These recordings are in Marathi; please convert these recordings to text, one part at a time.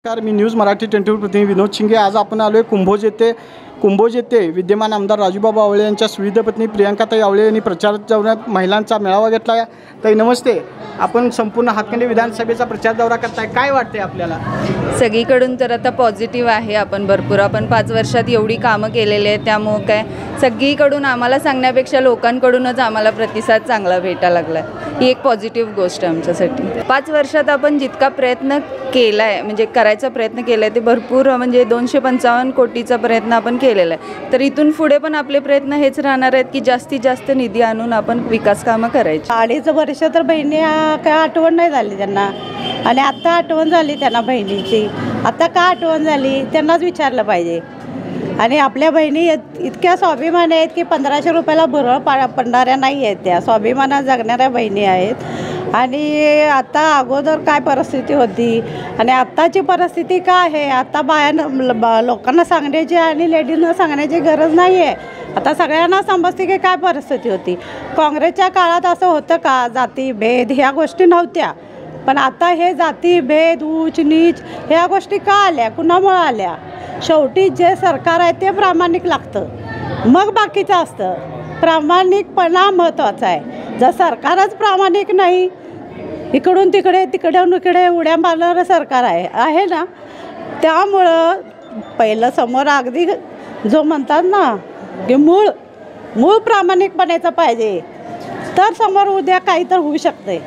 नमस्कार, मी न्यूज मराठी 24 प्रतिनिधी विनोद शिंगे। आज आपण आलो आहे कुंभोज येथे विद्यमान आमदार राजूबाबा आवळे यांच्या सुविध पत्नी प्रियंकाताई आवळे यांनी प्रचार दौऱ्यात महिलांचा मेळावा घेतला। ताई नमस्ते, आपण संपूर्ण हातकणंगले विधानसभेचा प्रचार दौरा करताय, काय वाटते आपल्याला? सगळीकडून तर आता पॉझिटिव्ह आहे। आपण 5 वर्षात एवढी कामं केलेली आहेत, त्यामुळे काय सगळीकडून आम्हाला सांगण्यापेक्षा लोकांकडूनच आम्हाला प्रतिसाद चांगला भेटायला लागला। ही एक पॉझिटिव्ह गोष्ट आहे आमच्यासाठी। 5 वर्षात आपण जितका प्रयत्न केला आहे, म्हणजे करायचा प्रयत्न केला आहे, ते भरपूर, म्हणजे 255 कोटीचा प्रयत्न आपण केलेला आहे। तर इथून पुढे पण आपले प्रयत्न हेच राहणार आहेत की जास्तीत जास्त निधी आणून आपण विकास कामं करायची। 2.5 वर्ष तर बहिणी काय आठवण नाही झाली त्यांना, आणि आता आठवण झाली त्यांना बहिणीची। आता का आठवण झाली त्यांनाच विचारलं पाहिजे। आणि आपल्या बहिणी इतक्या स्वाभिमानी आहेत की 1500 रुपयाला भुरळ पडणाऱ्या नाही आहेत, त्या स्वाभिमानात जगणाऱ्या बहिणी आहेत। आणि आता अगोदर काय परिस्थिती होती आणि आत्ताची परिस्थिती काय आहे, आता लोकांना सांगण्याची आणि लेडीजना सांगण्याची गरज नाही आहे। आता सगळ्यांना समजते की काय परिस्थिती होती। काँग्रेसच्या काळात असं होतं का, जाती भेद ह्या गोष्टी नव्हत्या, पण आता हे जाती भेद ऊच नीच ह्या गोष्टी का आल्या, कुणामुळे आल्या? शेवटी जे सरकार आहे ते प्रामाणिक लागतं, मग बाकीचं असतं। प्रामाणिकपणा महत्त्वाचा आहे। जर सरकारच प्रामाणिक नाही, इकडून तिकडे तिकडून इकडे उड्या मारणारं सरकार आहे ना, त्यामुळं पहिलं समोर अगदी जो म्हणतात ना की मूळ प्रामाणिकपणाचं पाहिजे, तर समोर उद्या काही तर होऊ शकते।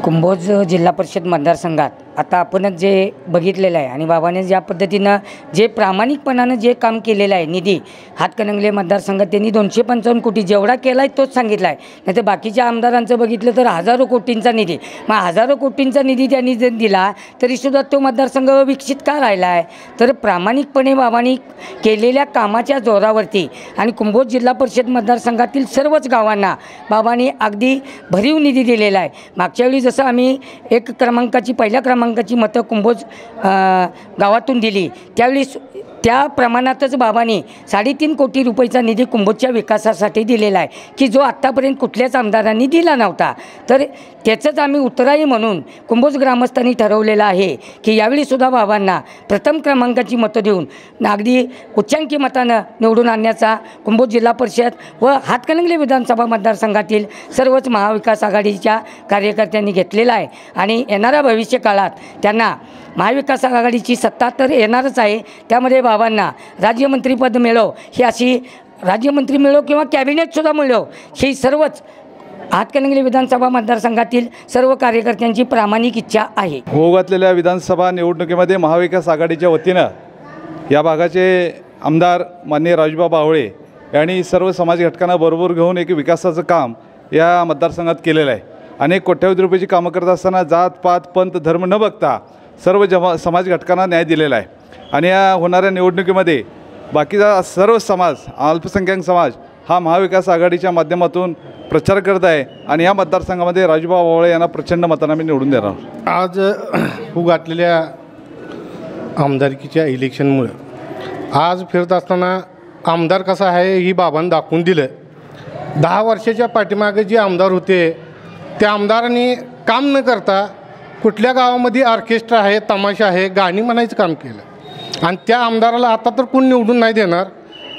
कुंभोज जिल्हा परिषद मतदारसंघात आता आपणच जे बघितलेलं आहे आणि बाबाने ज्या पद्धतीनं जे प्रामाणिकपणानं जे काम केलेलं आहे, निधी हातकणंगले मतदारसंघात त्यांनी 255 कोटी जेवढा केला आहे तोच सांगितला आहे। नाही तर बाकीच्या आमदारांचं बघितलं तर हजारो कोटींचा निधी, मग हजारो कोटींचा निधी त्यांनी जर दिला तरीसुद्धा तो मतदारसंघ विकसित का राहिला आहे? तर प्रामाणिकपणे बाबांनी केलेल्या कामाच्या जोरावरती आणि कुंभोज जिल्हा परिषद मतदारसंघातील सर्वच गावांना बाबांनी अगदी भरीव निधी दिलेला आहे। मागच्या वेळी जसं आम्ही पहिल्या क्रमांकाची मतं कुंभोज गावातून दिली, त्यावेळी त्या प्रमाणातच बाबांनी 3.5 कोटी रुपयाचा निधी कुंभोजच्या विकासासाठी दिलेला आहे की जो आत्तापर्यंत कुठल्याच आमदारांनी दिला नव्हता। तर त्याचंच आम्ही उत्तराई म्हणून कुंभोज ग्रामस्थांनी ठरवलेलं आहे की यावेळीसुद्धा बाबांना प्रथम क्रमांकाची मतं देऊन अगदी उच्चांकी मतानं निवडून आणण्याचा कुंभोज जिल्हा परिषद व हातकणंगले विधानसभा मतदारसंघातील सर्वच महाविकास आघाडीच्या कार्यकर्त्यांनी घेतलेला आहे। आणि येणाऱ्या भविष्य काळात त्यांना महाविकास आघाडीची सत्ता तर येणारच आहे, त्यामध्ये बाबांना राज्यमंत्रीपद मिळो, ही अशी राज्यमंत्री मिळो किंवा कॅबिनेटसुद्धा मिळो, ही सर्वच हातकणंगले विधानसभा मतदारसंघातील सर्व कार्यकर्त्यांची प्रामाणिक इच्छा आहे। होऊ घातलेल्या विधानसभा निवडणुकीमध्ये महाविकास आघाडीच्या वतीनं या भागाचे आमदार माननीय राजूबाबा आवळे यांनी सर्व समाज घटकांना बरोबर घेऊन एक विकासाचं काम या मतदारसंघात केलेलं आहे। अनेक कोट्यवधी रुपयाची कामं करत असताना जात पात पंथ धर्म न बघता सर्व समाज घटकांना न्याय दिलेला आहे। आणि या होणाऱ्या निवडणुकीमध्ये बाकीचा सर्व समाज, अल्पसंख्याक समाज हा महाविकास आघाडीच्या माध्यमातून प्रचार करत आहे आणि या मतदारसंघामध्ये राजूबाबा आवळे यांना प्रचंड मतांना मी निवडून देणार। आज होऊ घातलेल्या आमदारकीच्या इलेक्शनमुळे आज फिरत असताना आमदार कसा आहे ही बाबांनी दाखवून दिलं। 10 वर्षाच्या पाठीमागे जे आमदार होते त्या आमदारांनी काम न करता कुठल्या गावामध्ये ऑर्केस्ट्रा आहे, तमाशा आहे, गाणी म्हणायचं काम केलं। आणि त्या आमदाराला आता तर कोण निवडून नाही देणार,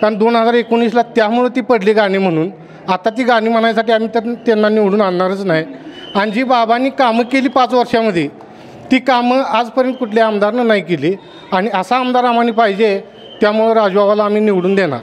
कारण 2019ला त्यामुळे ती पडली गाणी म्हणून। आता ती गाणी म्हणायसाठी आम्ही तर त्यांना निवडून आणणारच नाही। आणि जी बाबांनी कामं केली 5 वर्षामध्ये ती कामं आजपर्यंत कुठल्या आमदारानं नाही केली, आणि असा आमदार आम्हाला पाहिजे, त्यामुळे राजूबाबाला आम्ही निवडून देणार।